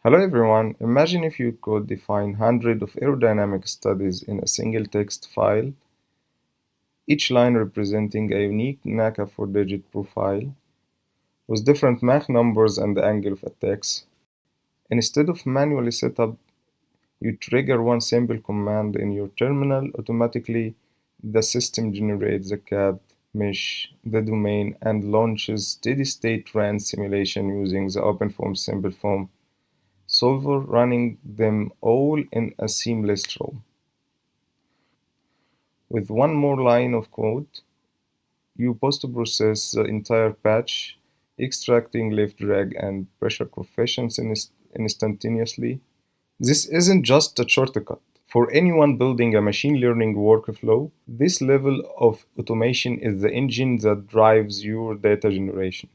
Hello everyone, imagine if you could define hundreds of aerodynamic studies in a single text file, each line representing a unique NACA 4-digit profile with different Mach numbers and the angle of attacks. Instead of manually set up, you trigger one simple command in your terminal. Automatically, the system generates the CAD mesh, the domain, and launches steady-state RAN simulation using the OpenFOAM simpleFoam solver, running them all in a seamless row. With one more line of code, you post-process the entire patch, extracting lift, drag, and pressure coefficients instantaneously. This isn't just a shortcut. For anyone building a machine learning workflow, this level of automation is the engine that drives your data generation.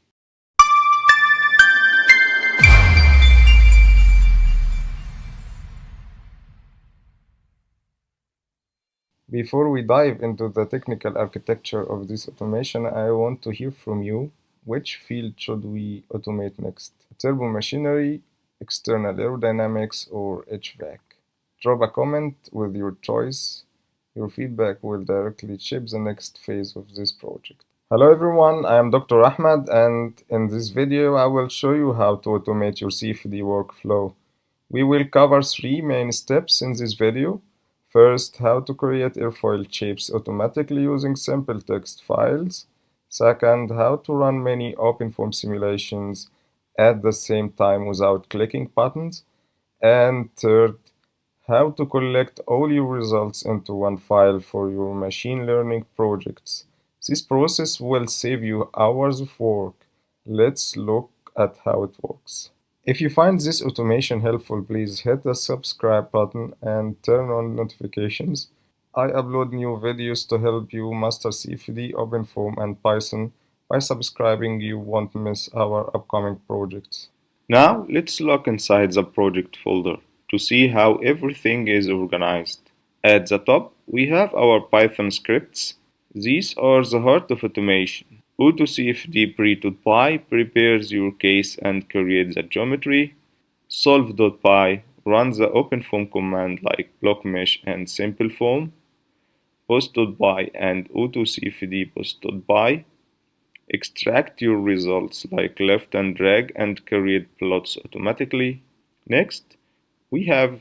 Before we dive into the technical architecture of this automation, I want to hear from you. Which field should we automate next? Turbomachinery, external aerodynamics, or HVAC? Drop a comment with your choice. Your feedback will directly shape the next phase of this project. Hello everyone, I am Dr. Ahmed, and in this video I will show you how to automate your CFD workflow. We will cover three main steps in this video. First, how to create airfoil shapes automatically using simple text files. Second, how to run many OpenFOAM simulations at the same time without clicking buttons. And third, how to collect all your results into one file for your machine learning projects. This process will save you hours of work. Let's look at how it works. If you find this automation helpful, please hit the subscribe button and turn on notifications. I upload new videos to help you master CFD, OpenFOAM, and Python. By subscribing, you won't miss our upcoming projects. Now let's look inside the project folder to see how everything is organized. At the top, we have our Python scripts. These are the heart of automation. AutoCFD pre.py prepares your case and creates the geometry. Solve.py runs the OpenFOAM command like blockMesh and simpleFoam. Post.py and AutoCFD post.py extract your results like lift and drag and create plots automatically. Next, we have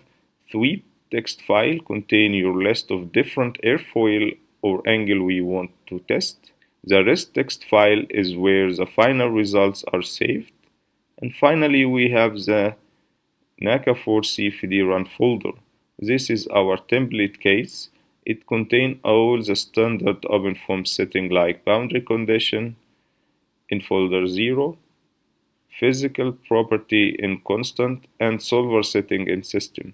sweep.txt file contain your list of different airfoil or angle we want to test. The rest text file is where the final results are saved. And finally, we have the NACA 4 CFD run folder. This is our template case. It contains all the standard OpenFOAM settings like boundary condition in folder 0, physical property in constant, and solver setting in system.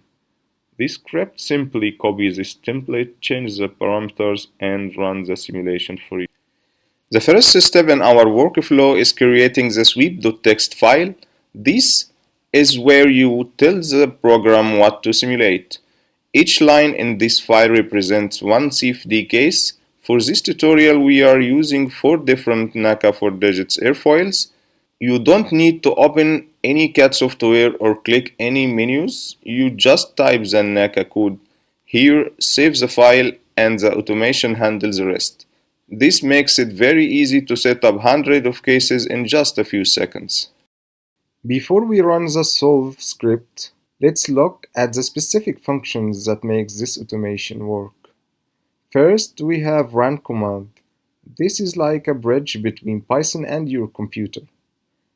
This script simply copies this template, changes the parameters, and runs the simulation for you. The first step in our workflow is creating the sweep.txt file. This is where you tell the program what to simulate. Each line in this file represents one CFD case. For this tutorial, we are using 4 different NACA 4-digit airfoils. You don't need to open any CAD software or click any menus. You just type the NACA code here, save the file, and the automation handles the rest. This makes it very easy to set up hundreds of cases in just a few seconds. Before we run the solve script, let's look at the specific functions that make this automation work. First, we have run command. This is like a bridge between Python and your computer.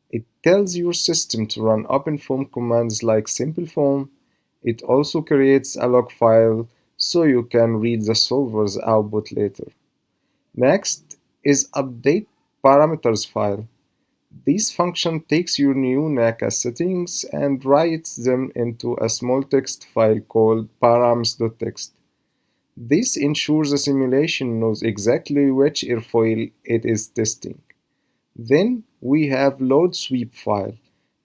It tells your system to run OpenFOAM commands like simpleFoam. It also creates a log file so you can read the solver's output later. Next is update parameters file. This function takes your new NACA settings and writes them into a small text file called params.txt. This ensures the simulation knows exactly which airfoil it is testing. Then we have load sweep file.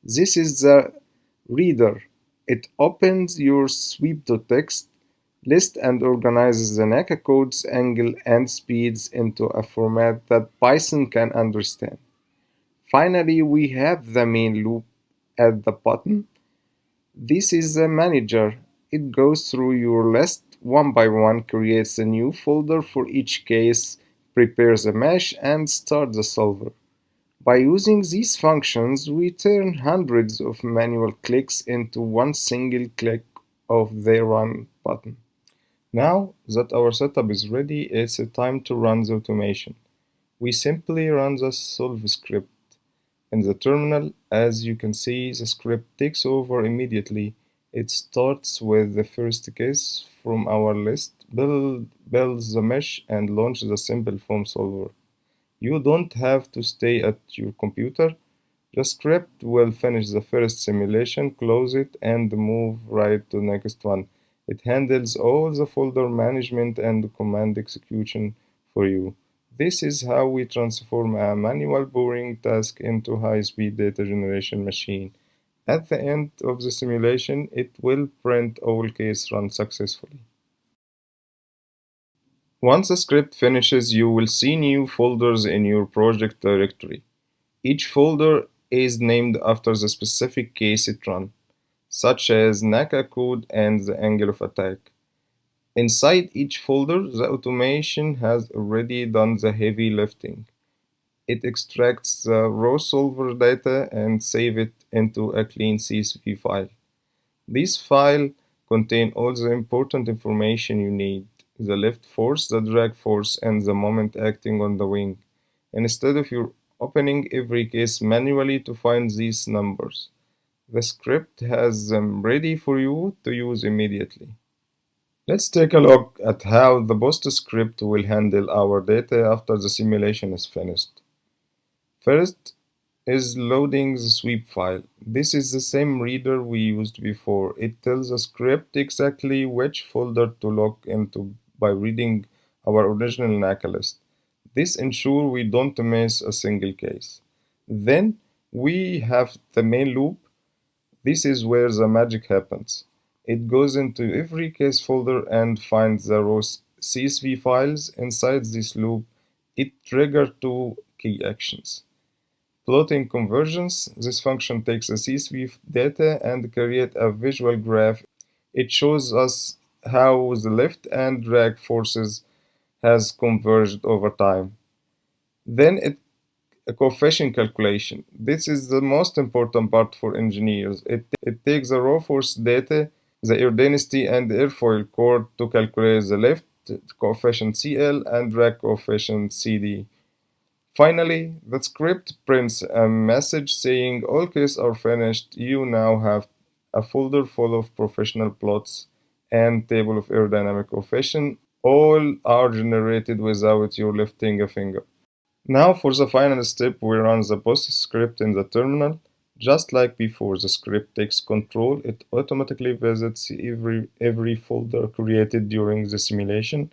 This is the reader. It opens your sweep.txt list and organizes the NACA codes, angle, and speeds into a format that Python can understand. Finally, we have the main loop at the bottom. This is a manager. It goes through your list one by one, creates a new folder for each case, prepares a mesh, and starts the solver. By using these functions, we turn hundreds of manual clicks into one single click of the Run button. Now that our setup is ready, it's time to run the automation. We simply run the solve script. In the terminal, as you can see, the script takes over immediately. It starts with the first case from our list, builds the mesh, and launches the simpleFoam solver. You don't have to stay at your computer. The script will finish the first simulation, close it, and move right to the next one. It handles all the folder management and command execution for you. This is how we transform a manual boring task into a high-speed data generation machine. At the end of the simulation, it will print all case run successfully. Once the script finishes, you will see new folders in your project directory. Each folder is named after the specific case it runs, such as NACA code and the angle of attack. Inside each folder, the automation has already done the heavy lifting. It extracts the raw solver data and saves it into a clean CSV file. This file contains all the important information you need: the lift force, the drag force, and the moment acting on the wing. Instead of you opening every case manually to find these numbers, the script has them ready for you to use immediately. Let's take a look at how the post script will handle our data after the simulation is finished. First is loading the sweep file. This is the same reader we used before. It tells the script exactly which folder to log into by reading our original NACA list. This ensures we don't miss a single case. Then we have the main loop. This is where the magic happens. It goes into every case folder and finds the raw CSV files. Inside this loop, it triggers two key actions. Plotting convergence, this function takes the CSV data and creates a visual graph. It shows us how the lift and drag forces has converged over time. Then a coefficient calculation. This is the most important part for engineers. It takes the raw force data, the air density, and the airfoil core to calculate the lift coefficient CL and drag coefficient CD. Finally, the script prints a message saying all cases are finished. You now have a folder full of professional plots and table of aerodynamic coefficient. All are generated without you lifting a finger. Now for the final step, we run the post script in the terminal. Just like before, the script takes control. It automatically visits every folder created during the simulation.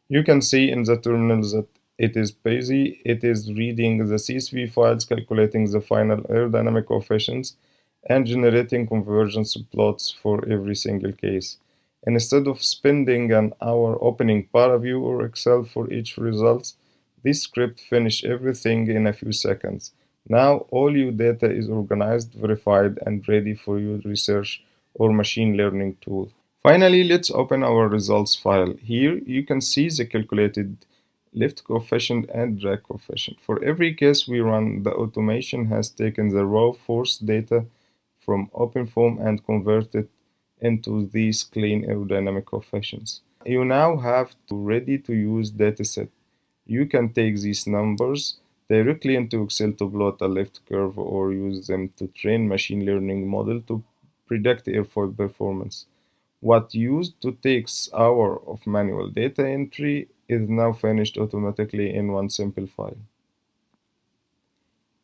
You can see in the terminal that it is busy. It is reading the CSV files, calculating the final aerodynamic coefficients, and generating convergence plots for every single case. Instead of spending an hour opening ParaView or Excel for each result, this script finishes everything in a few seconds. Now all your data is organized, verified, and ready for your research or machine learning tool. Finally, let's open our results file. Here you can see the calculated lift coefficient and drag coefficient. For every case we run, the automation has taken the raw force data from OpenFOAM and converted into these clean aerodynamic coefficients. You now have to ready to use dataset. You can take these numbers directly into Excel to plot a lift curve or use them to train machine learning model to predict airfoil performance. What used to take hours of manual data entry is now finished automatically in one simple file.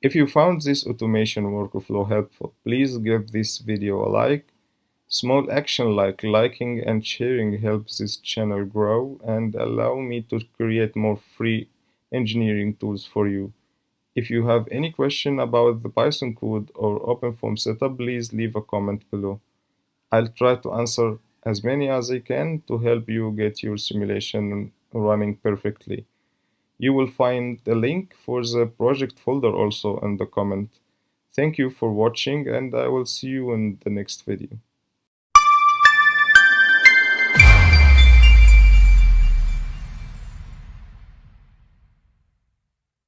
If you found this automation workflow helpful, please give this video a like. Small action like liking and sharing helps this channel grow and allow me to create more free engineering tools for you. If you have any question about the Python code or OpenFOAM setup, please leave a comment below. I'll try to answer as many as I can to help you get your simulation running perfectly. You will find the link for the project folder also in the comment. Thank you for watching, and I will see you in the next video.